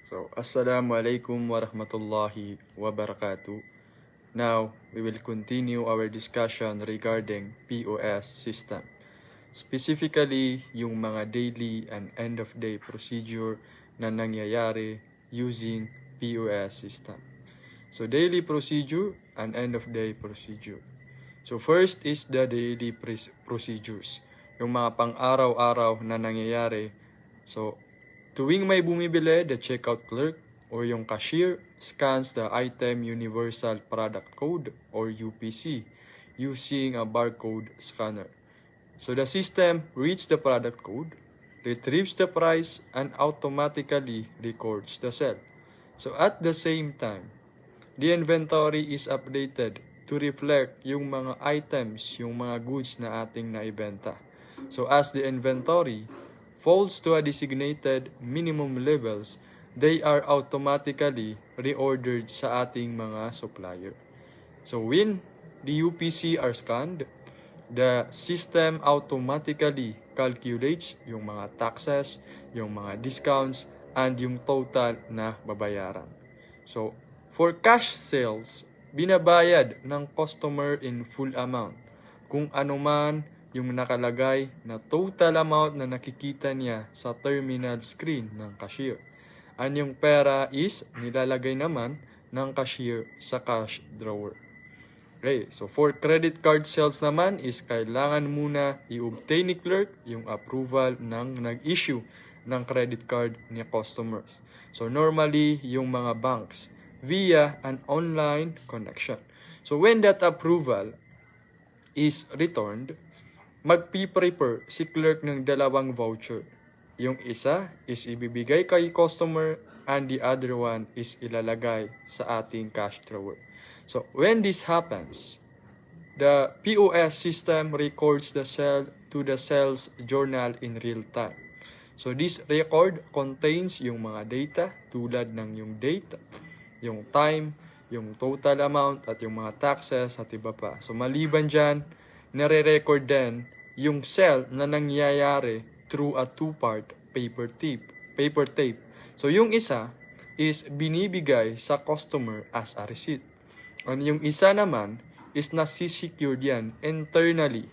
So, Assalamualaikum warahmatullahi wabarakatuh. Now, we will continue our discussion regarding POS system. Specifically, yung mga daily and end-of-day procedure na nangyayari using POS system. So, daily procedure and end-of-day procedure. So, first is the daily procedures. Yung mga pang-araw-araw na nangyayari. So, tuwing may bumibili, the checkout clerk or yung cashier scans the item universal product code or UPC using a barcode scanner. So the system reads the product code, retrieves the price, and automatically records the sale. So at the same time, the inventory is updated to reflect yung mga items, yung mga goods na ating naibenta. So as the inventory falls to a designated minimum levels, they are automatically reordered sa ating mga supplier. So when the UPC are scanned, the system automatically calculates yung mga taxes, yung mga discounts, and yung total na babayaran. So for cash sales, binabayad ng customer in full amount kung anuman yung nakalagay na total amount na nakikita niya sa terminal screen ng cashier. And yung pera is nilalagay naman ng cashier sa cash drawer. Okay, so for credit card sales naman is kailangan muna i-obtain ni clerk yung approval ng nag-issue ng credit card ni customers. So normally yung mga banks via an online connection. So when that approval is returned, magpi-prepare si clerk ng dalawang voucher. Yung isa is ibibigay kay customer and the other one is ilalagay sa ating cash drawer. So when this happens, the POS system records the sale to the sales journal in real time. So this record contains yung mga data tulad ng yung date, yung time, yung total amount at yung mga taxes at iba pa. So maliban dyan, nare-record din yung sale na nangyayari through a two-part paper tape. So yung isa is binibigay sa customer as a receipt. And yung isa naman is nasisecured yan internally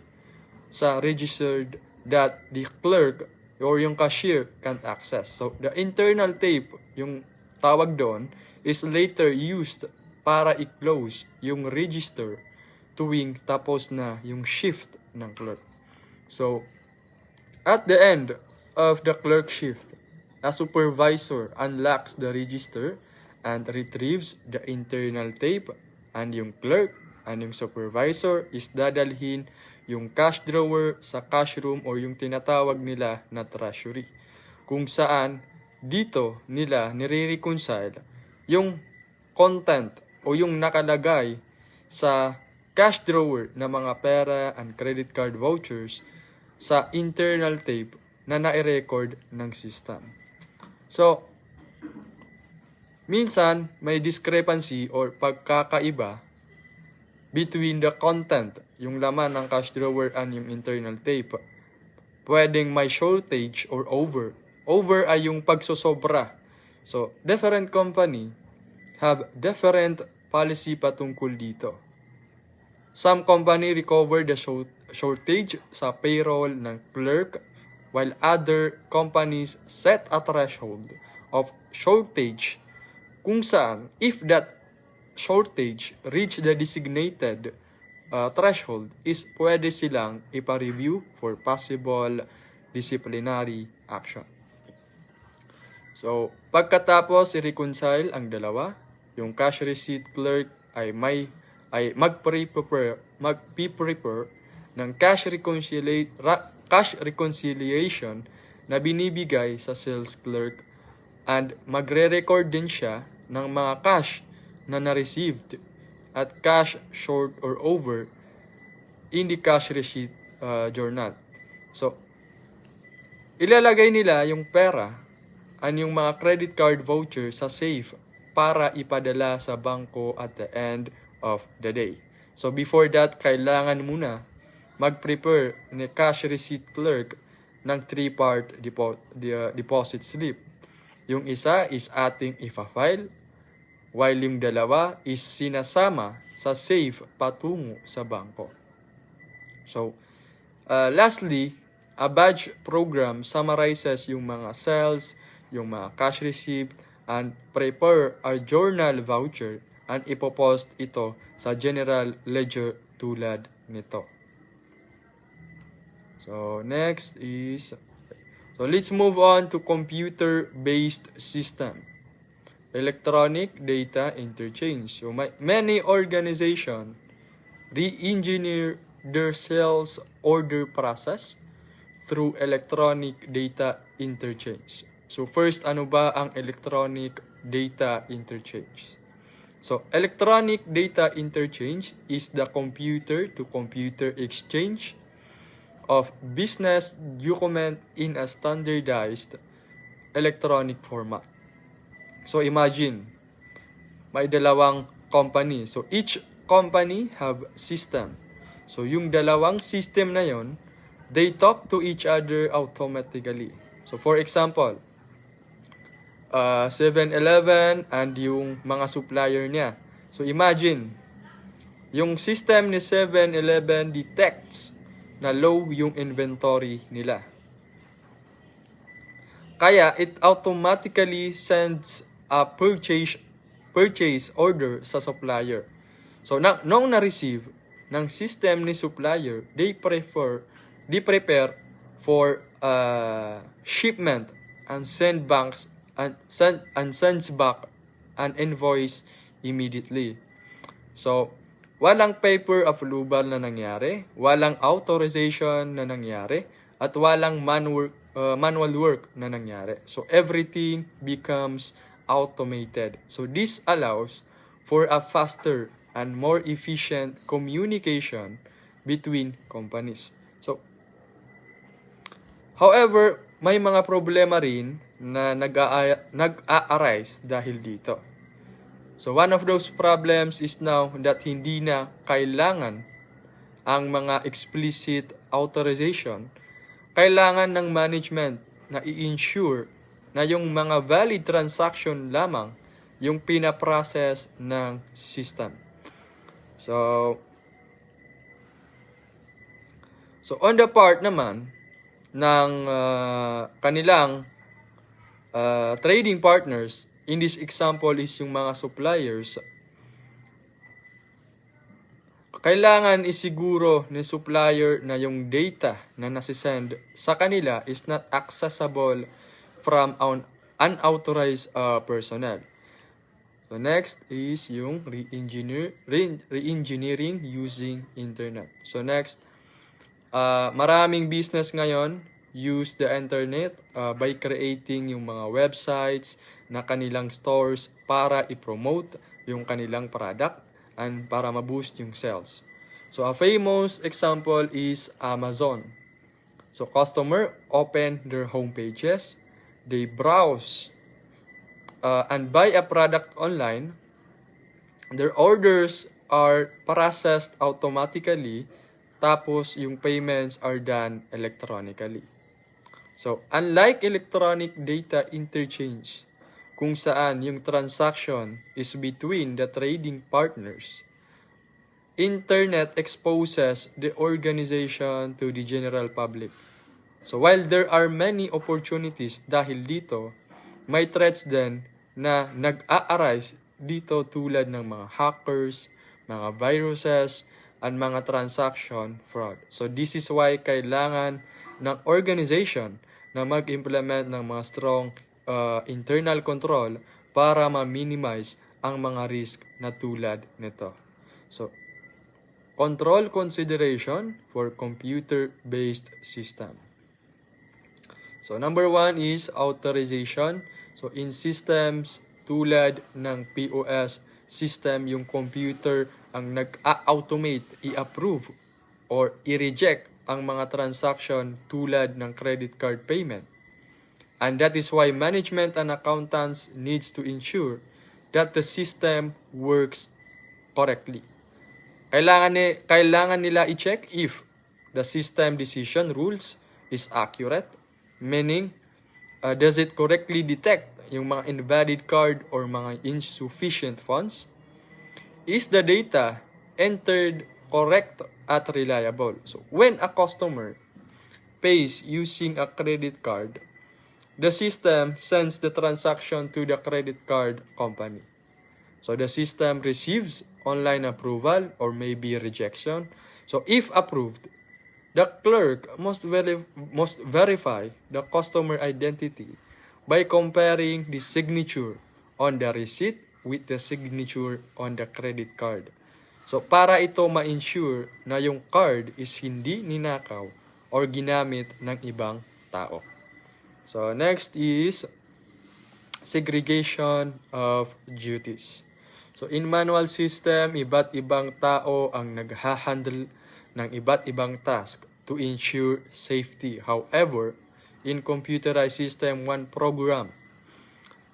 sa registered that the clerk or yung cashier can't access. So the internal tape, yung tawag doon, is later used para i-close yung register tuwing tapos na yung shift ng clerk. So, at the end of the clerk shift, a supervisor unlocks the register and retrieves the internal tape, and yung clerk and yung supervisor is dadalhin yung cash drawer sa cash room or yung tinatawag nila na treasury, kung saan dito nila nire-reconcile yung content o yung nakalagay sa cash drawer na mga pera and credit card vouchers sa internal tape na nai-record ng system. So, minsan may discrepancy or pagkakaiba between the content, yung laman ng cash drawer and yung internal tape. Pwedeng may shortage or over. Over ay yung pagsosobra. So, different company have different policy patungkol dito. Some company recover the shortage sa payroll ng clerk, while other companies set a threshold of shortage kung saan if that shortage reach the designated threshold is pwede silang ipa-review for possible disciplinary action. So, pagkatapos i-reconcile ang dalawa, yung cash receipt clerk ay magpi-prepare ng cash reconciliation na binibigay sa sales clerk, and magre-record din siya ng mga cash na na-received at cash short or over in the cash receipt journal. So, ilalagay nila yung pera and yung mga credit card voucher sa safe para ipadala sa bangko at the end of the day. So before that, kailangan muna mag-prepare ni cash receipt clerk ng 3-part deposit slip. Yung isa is ating ifa-file, while yung dalawa is sinasama sa safe patungo sa bangko. So, lastly, a badge program summarizes yung mga sales, yung mga cash receipt, and prepare a journal voucher and ipopost ito sa general ledger tulad nito. So next is, so let's move on to computer-based system. Electronic data interchange. So many organizations re-engineer their sales order process through electronic data interchange. So first, ano ba ang electronic data interchange? So electronic data interchange is the computer-to-computer exchange of business document in a standardized electronic format. So imagine, may dalawang company. So each company have system. So yung dalawang system na yon, they talk to each other automatically. So for example, 7-Eleven and yung mga supplier niya. So imagine, yung system ni 7-Eleven detects na low yung inventory nila. Kaya it automatically sends a purchase order sa supplier. So nung na-receive ng system ni supplier, they prepare for shipment and sends back an invoice immediately. So walang paper approval na nangyari, walang authorization na nangyari, at walang manual work na nangyari. So everything becomes automated. So this allows for a faster and more efficient communication between companies. So, however, may mga problema rin na nag-a-arise dahil dito. So one of those problems is now that hindi na kailangan ang mga explicit authorization. Kailangan ng management na i-ensure na yung mga valid transaction lamang yung pinaprocess ng system. So on the part naman ng kanilang trading partners, in this example is yung mga suppliers, kailangan isiguro ni supplier na yung data na nasisend sa kanila is not accessible from unauthorized personnel. So next is yung re-engineering using internet. So next, maraming business ngayon use the internet by creating yung mga websites na kanilang stores para i-promote yung kanilang product and para ma-boost yung sales. So a famous example is Amazon. So customer open their home pages, they browse and buy a product online. Their orders are processed automatically, tapos yung payments are done electronically. So unlike electronic data interchange, kung saan yung transaction is between the trading partners, internet exposes the organization to the general public. So while there are many opportunities dahil dito, may threats din na nag-a-arise dito tulad ng mga hackers, mga viruses, and mga transaction fraud. So this is why kailangan ng organization na mag-implement ng mga strong internal control para ma-minimize ang mga risk na tulad nito. So, control consideration for computer-based system. So, number 1 is authorization. So, in systems tulad ng POS system, yung computer ang nag-automate, i-approve, or i-reject ang mga transaction tulad ng credit card payment. And that is why management and accountants needs to ensure that the system works correctly. Kailangan nila i-check if the system decision rules is accurate, meaning does it correctly detect yung mga invalid card or mga insufficient funds? Is the data entered correct at reliable? So, when a customer pays using a credit card, the system sends the transaction to the credit card company. So, the system receives online approval or maybe rejection. So, if approved, the clerk must verify the customer identity by comparing the signature on the receipt with the signature on the credit card. So, para ito ma-ensure na yung card is hindi ninakaw or ginamit ng ibang tao. So, next is segregation of duties. So, in manual system, iba't ibang tao ang naghahandle ng iba't ibang task to ensure safety. However, in computerized system, one program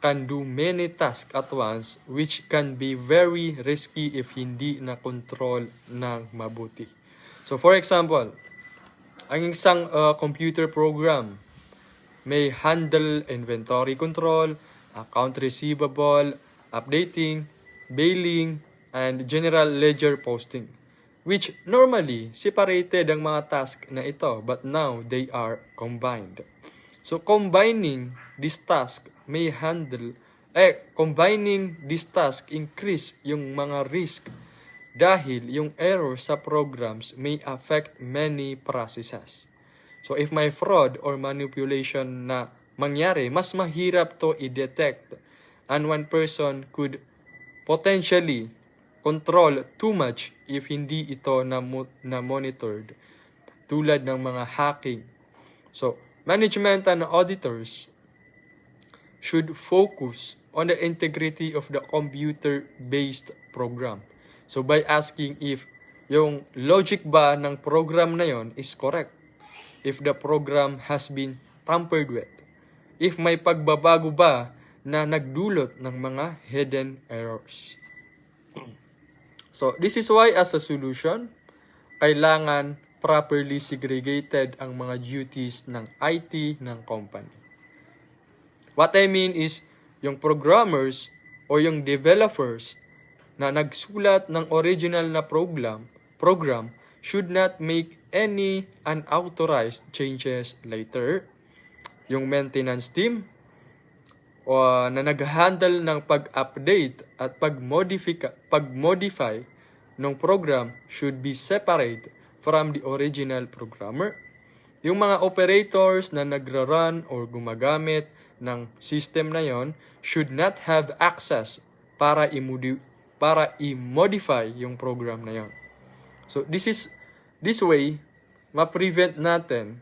can do many tasks at once, which can be very risky if hindi na control ng mabuti. So, for example, ang isang computer program may handle inventory control, account receivable, updating, billing, and general ledger posting, which normally separated ang mga task na ito, but now they are combined. So, combining this task increase yung mga risk dahil yung error sa programs may affect many processes. So, if may fraud or manipulation na mangyari, mas mahirap to i-detect, and one person could potentially control too much if hindi ito na monitored, tulad ng mga hacking. So, management and auditors should focus on the integrity of the computer-based program. So, by asking if yung logic ba ng program na yon is correct, if the program has been tampered with, if may pagbabago ba na nagdulot ng mga hidden errors. So, this is why as a solution, kailangan properly segregated ang mga duties ng IT ng company. What I mean is, yung programmers o yung developers na nagsulat ng original na program should not make any unauthorized changes later. Yung maintenance team na nag-handle ng pag-update at pag-modify ng program should be separate from the original programmer. Yung mga operators na nagra-run or gumagamit ng system na yon should not have access para i-modify yung program na yon. So this way, ma-prevent natin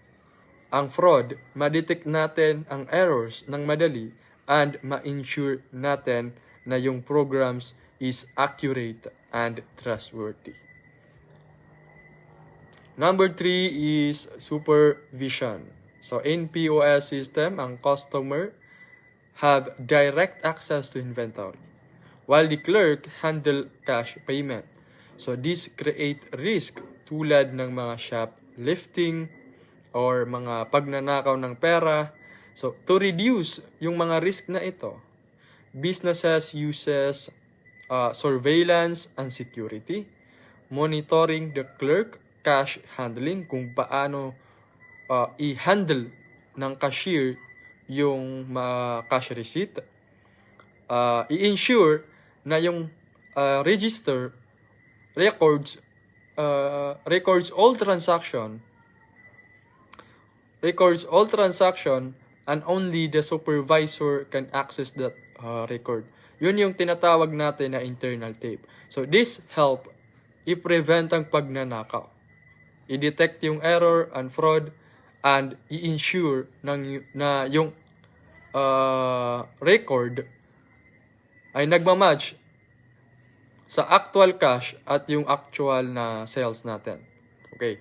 ang fraud, ma-detect natin ang errors ng madali, and ma-ensure natin na yung programs is accurate and trustworthy. Number 3 is supervision. So, in POS system, ang customer have direct access to inventory, while the clerk handle cash payment. So, this create risk tulad ng mga shoplifting or mga pagnanakaw ng pera. So, to reduce yung mga risk na ito, businesses uses surveillance and security, monitoring the clerk cash handling, kung paano i-handle ng cashier yung cash receipt, i-ensure na yung register records all transaction and only the supervisor can access that record. Yun yung tinatawag natin na internal tape. So this help i-prevent ang pagnanakaw, i-detect yung error and fraud, and i-ensure na yung record ay nagmamatch sa actual cash at yung actual na sales natin. Okay.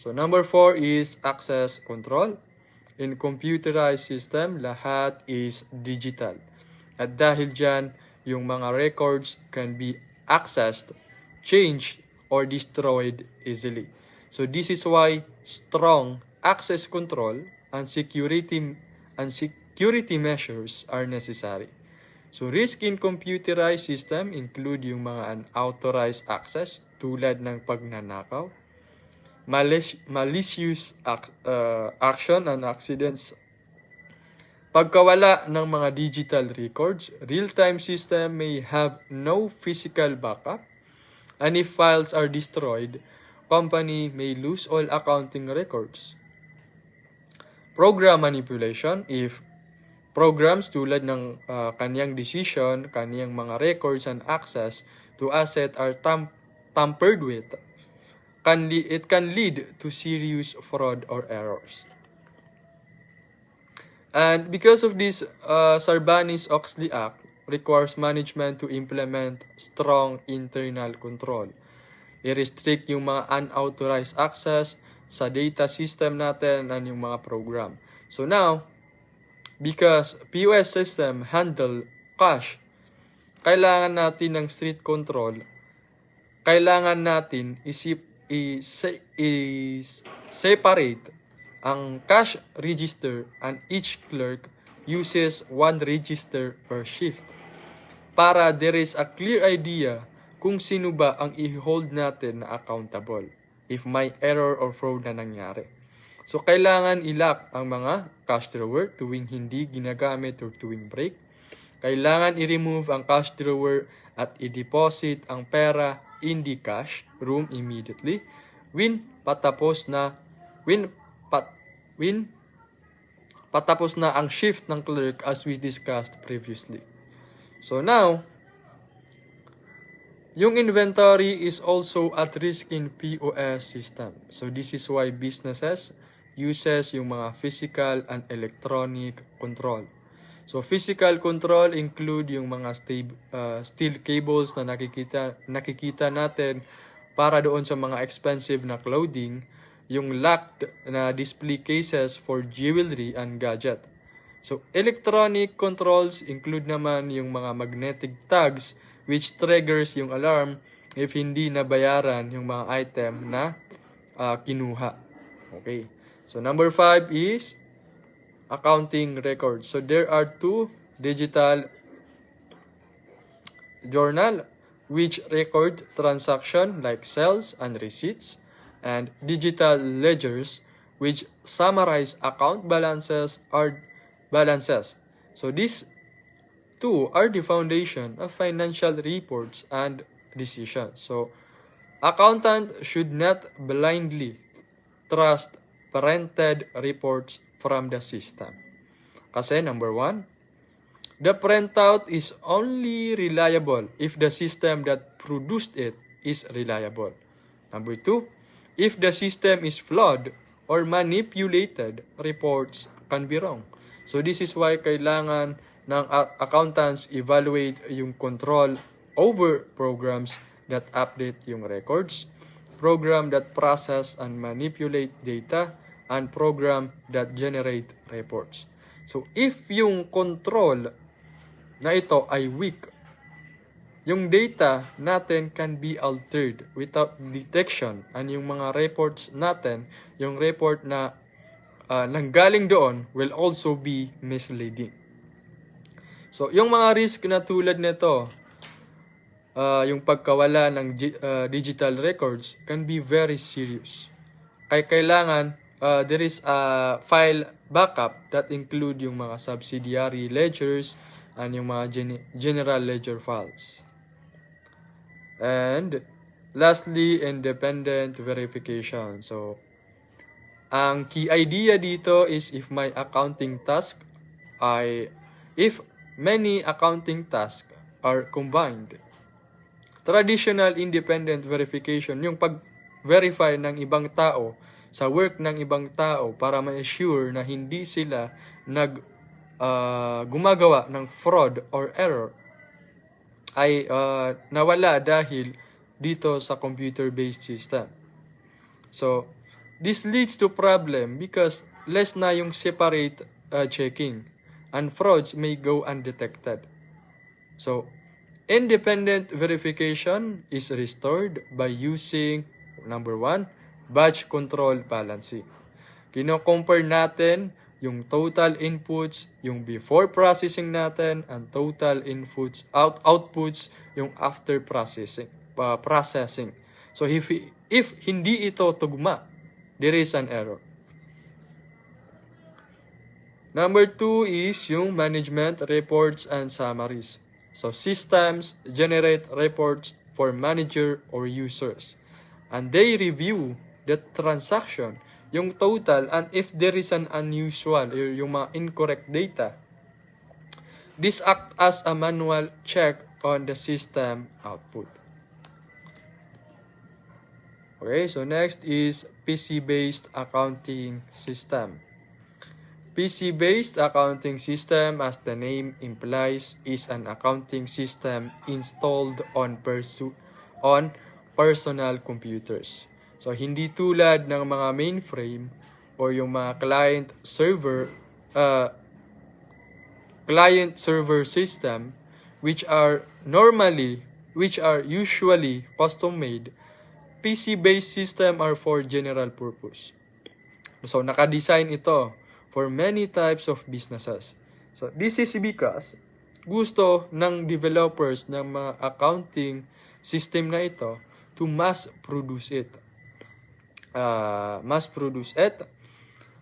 So number 4 is access control. In computerized system, lahat is digital. At dahil dyan, yung mga records can be accessed, changed, or destroyed easily. So this is why strong access control and security security measures are necessary. So risk in computerized system include yung mga unauthorized access tulad ng pagnanakaw, malicious action and accidents, pagkawala ng mga digital records, real-time system may have no physical backup, and if files are destroyed, company may lose all accounting records. Program manipulation, if programs tulad ng kanyang decision, kanyang mga records and access to asset are tampered with, it can lead to serious fraud or errors. And because of this, Sarbanes-Oxley Act requires management to implement strong internal control. I-restrict yung mga unauthorized access sa data system natin and yung mga program. So now, because POS system handle cash, kailangan natin ng strict control. Kailangan natin i-separate ang cash register, and each clerk uses one register per shift para there is a clear idea kung sino ba ang i-hold natin na accountable if may error or fraud na nangyari. So, kailangan i-lock ang mga cash drawer tuwing hindi ginagamit or tuwing break. Kailangan i-remove ang cash drawer at i-deposit ang pera in the cash room immediately when patapos na ang shift ng clerk as we discussed previously. So now, yung inventory is also at risk in POS system. So this is why businesses uses yung mga physical and electronic control. So physical control include yung mga steel cables na nakikita natin para doon sa mga expensive na clothing, yung locked na display cases for jewelry and gadget. So electronic controls include naman yung mga magnetic tags which triggers yung alarm if hindi nabayaran yung mga item na kinuha. Okay. So number 5 is accounting records. So there are 2 digital journal which record transaction like sales and receipts, and digital ledgers which summarize account balances or balances. So these 2 are the foundation of financial reports and decisions. So accountant should not blindly trust printed reports from the system. Kasi number 1, the printout is only reliable if the system that produced it is reliable. Number 2, if the system is flawed or manipulated, reports can be wrong. So this is why kailangan ng accountants evaluate yung control over programs that update yung records, program that process and manipulate data, and program that generate reports. So if yung control na ito ay weak, yung data natin can be altered without detection, and yung mga reports natin, yung report na nanggaling doon will also be misleading. So yung mga risk na tulad nito, yung pagkawala ng digital records can be very serious. Kaya kailangan there is a file backup that include yung mga subsidiary ledgers and yung mga general ledger files. And lastly, independent verification. So ang key idea dito is if many accounting tasks are combined. Traditional independent verification, yung pag-verify ng ibang tao sa work ng ibang tao para ma-assure na hindi sila gumagawa ng fraud or error, ay nawala dahil dito sa computer-based system. So, this leads to problem because less na yung separate checking, and frauds may go undetected. So, independent verification is restored by using, number 1, batch control balancing. Kino-compare natin yung total inputs, yung before processing natin, and total inputs, outputs, yung after processing. So if hindi ito tugma, there is an error. Number 2 is yung management reports and summaries. So systems generate reports for manager or users, and they review the transaction, yung total, and if there is an unusual or yung mga incorrect data, this act as a manual check on the system output. Okay, so next is PC-based accounting system. PC-based accounting system, as the name implies, is an accounting system installed on personal computers. So, hindi tulad ng mga mainframe or yung mga client-server system which are usually custom-made. PC-based system are for general purpose. So, naka-design ito for many types of businesses. So, this is because gusto ng developers ng mga accounting system na ito to mass produce it.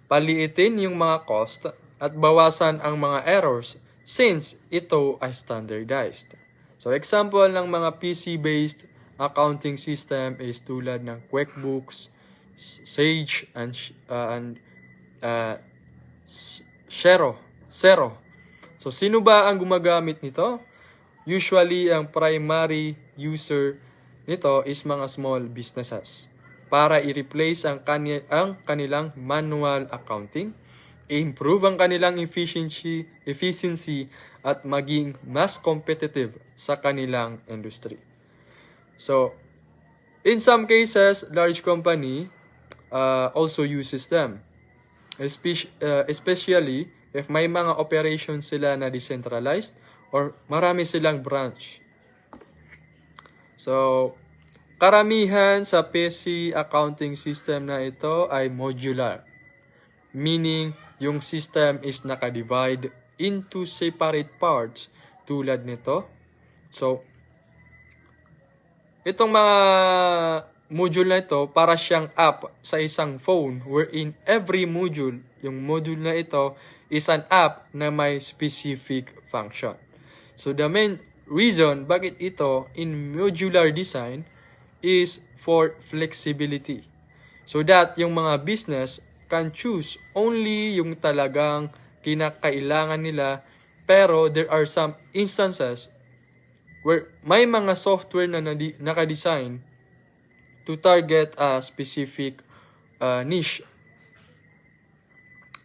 Paliitin yung mga cost at bawasan ang mga errors since ito ay standardized. So, example ng mga PC-based accounting system is tulad ng QuickBooks, Sage, and Xero. So, sino ba ang gumagamit nito? Usually, ang primary user nito is mga small businesses para i-replace ang kanilang manual accounting, improve ang kanilang efficiency at maging mas competitive sa kanilang industry. So, in some cases, large company also uses them. Especially if may mga operations sila na decentralized or marami silang branch. So, karamihan sa PC accounting system na ito ay modular. Meaning, yung system is naka-divide into separate parts tulad nito. So, itong mga module na ito para siyang app sa isang phone wherein every module, yung module na ito is an app na may specific function. So the main reason bakit ito in modular design is for flexibility. So that yung mga business can choose only yung talagang kinakailangan nila, pero there are some instances where may mga software na naka-design to target a specific niche.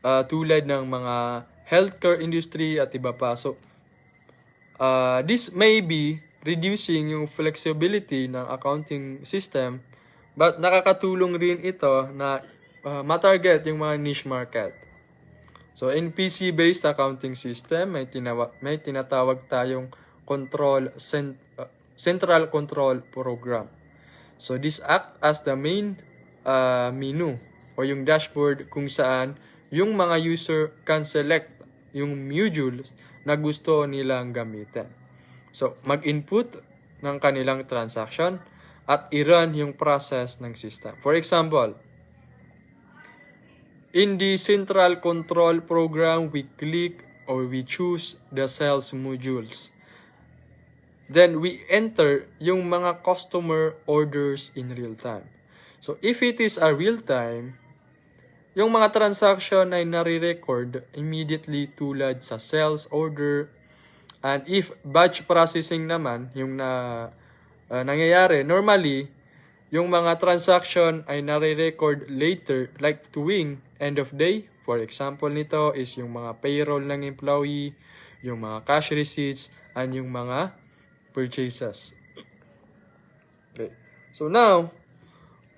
Tulad ng mga healthcare industry at iba pa. So, this may be reducing yung flexibility ng accounting system, but nakakatulong rin ito na matarget yung mga niche market. So, in PC-based accounting system, may tinatawag tayong central control program. So, this act as the main menu o yung dashboard kung saan yung mga user can select yung module na gusto nilang gamitin. So, mag-input ng kanilang transaction at i-run yung process ng system. For example, in the central control program, we click or we choose the sales modules. Then, we enter yung mga customer orders in real time. So, if it is a real time, yung mga transaction ay nare-record immediately tulad sa sales order. And if batch processing naman, yung nangyayari, normally, yung mga transaction ay nare-record later, like tuwing end of day. For example nito is yung mga payroll ng employee, yung mga cash receipts, and yung mga purchases. Okay. So now,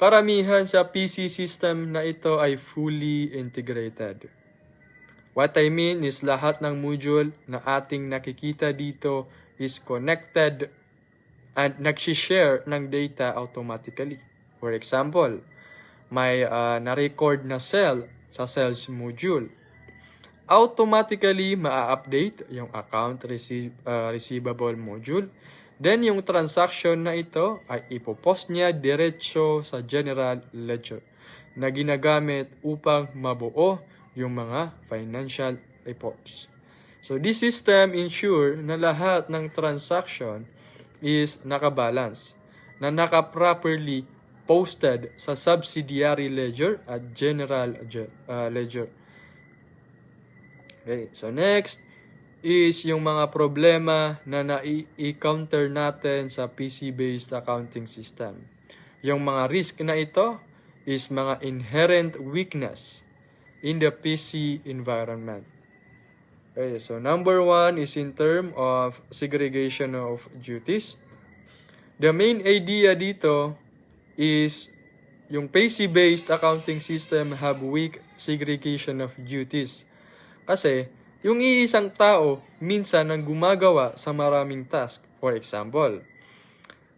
karamihan sa PC system na ito ay fully integrated. What I mean is lahat ng module na ating nakikita dito is connected and nag-share ng data automatically. For example, may na-record na cell sa sales module. automatically ma-update yung account receivable module. Then yung transaction na ito ay ipopost niya diretso sa general ledger na ginagamit upang mabuo yung mga financial reports. So this system ensure na lahat ng transaction is nakabalance, na naka-properly posted sa subsidiary ledger at general ledger. Okay, so next is yung mga problema na na-encounter natin sa PC-based accounting system. Yung mga risk na ito is mga inherent weakness in the PC environment. Okay, so number 1 is in term of segregation of duties. The main idea dito is yung PC-based accounting system have weak segregation of duties. Kasi yung iisang tao minsan ang gumagawa sa maraming task. For example,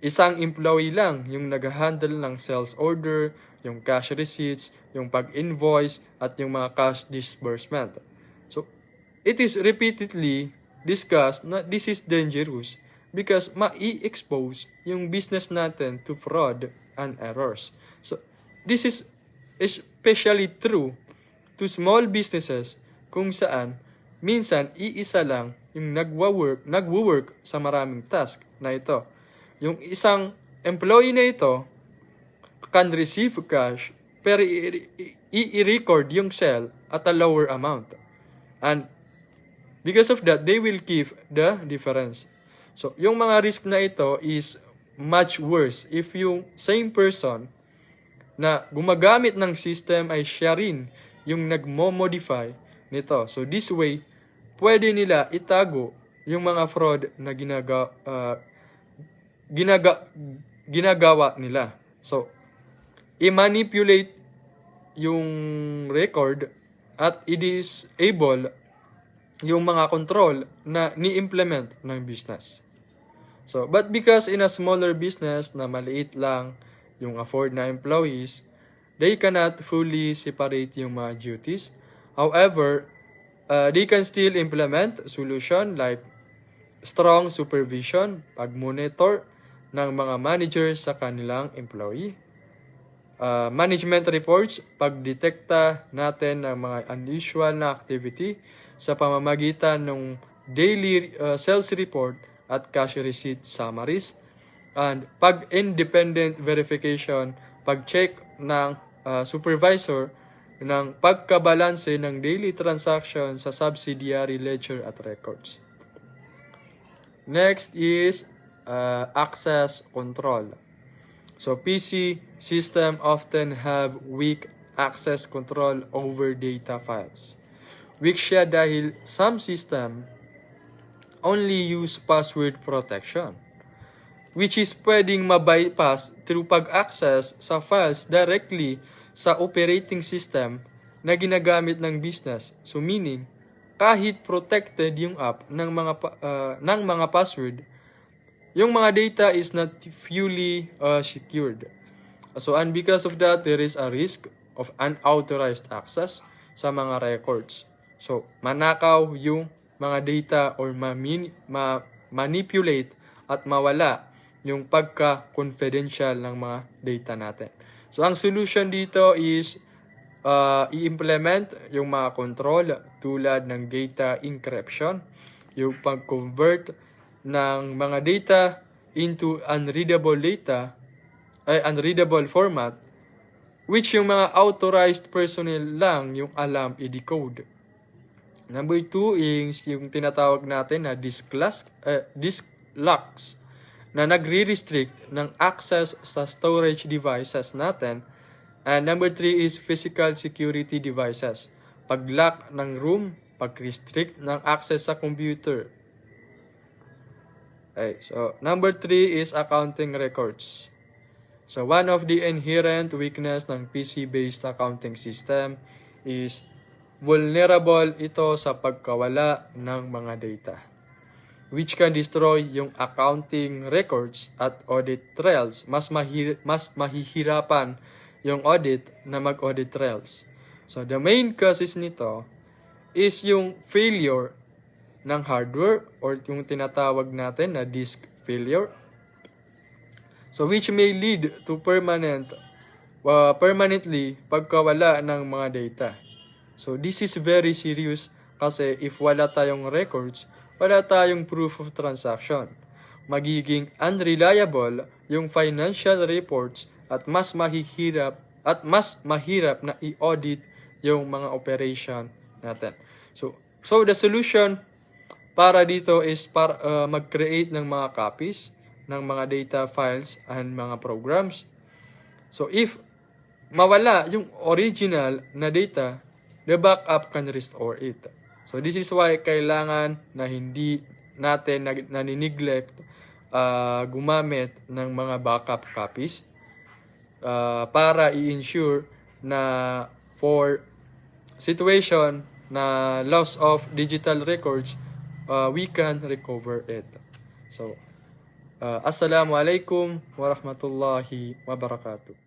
isang employee lang yung nag-handle ng sales order, yung cash receipts, yung pag-invoice, at yung mga cash disbursement. So, it is repeatedly discussed na this is dangerous because mai-expose yung business natin to fraud and errors. So, this is especially true to small businesses kung saan minsan iisa lang yung nagwo-work sa maraming task na ito. Yung isang employee na ito can receive cash pero i-record yung sale at a lower amount. And because of that, they will keep the difference. So, yung mga risk na ito is much worse if yung same person na gumagamit ng system ay siya rin yung nagmo-modify nito. So, this way, pwede nila itago yung mga fraud na ginagawa nila. So, i-manipulate yung record at i-disable yung mga control na ni-implement ng business. So, but because in a smaller business na maliit lang yung afford na employees, they cannot fully separate yung mga duties. However, they can still implement solution like strong supervision, pag-monitor ng mga managers sa kanilang employee, management reports, pagdetekta natin ng mga unusual na activity sa pamamagitan ng daily sales report at cash receipt summaries, and pag-independent verification, pag-check ng supervisor ng pagkabalanse ng daily transaction sa subsidiary ledger at records. Next is access control. So PC system often have weak access control over data files. Weak siya dahil some system only use password protection, which is pwedeng ma-bypass through pag-access sa files directly sa operating system na ginagamit ng business. So meaning, kahit protected yung app ng mga password, yung mga data is not fully secured. So and because of that, there is a risk of unauthorized access sa mga records. So manakaw yung mga data or manipulate at mawala yung pagka-confidential ng mga data natin. So, ang solution dito is i-implement yung mga control tulad ng data encryption, yung pag-convert ng mga data into unreadable format, which yung mga authorized personnel lang yung alam i-decode. Number 2 is yung tinatawag natin na disk locks na nagre-restrict ng access sa storage devices natin. And number 3 is physical security devices. Pag-lock ng room, pag-restrict ng access sa computer. Okay, so number 3 is accounting records. So one of the inherent weakness ng PC-based accounting system is vulnerable ito sa pagkawala ng mga data, which can destroy yung accounting records at audit trails. Mas mahihirapan yung audit na mag-audit trails. So, the main causes nito is yung failure ng hardware or yung tinatawag natin na disk failure. So which may lead to permanently pagkawala ng mga data. So this is very serious kasi if wala tayong records, wala tayong proof of transaction. Magiging unreliable yung financial reports at mas mahirap na i-audit yung mga operation natin. So the solution para dito is mag-create ng mga copies ng mga data files and mga programs. So if mawala yung original na data, the backup can restore it. So this is why kailangan na hindi natin nanineglect gumamit ng mga backup copies para i-ensure na for situation na loss of digital records, we can recover it. So, Assalamualaikum warahmatullahi wabarakatuh.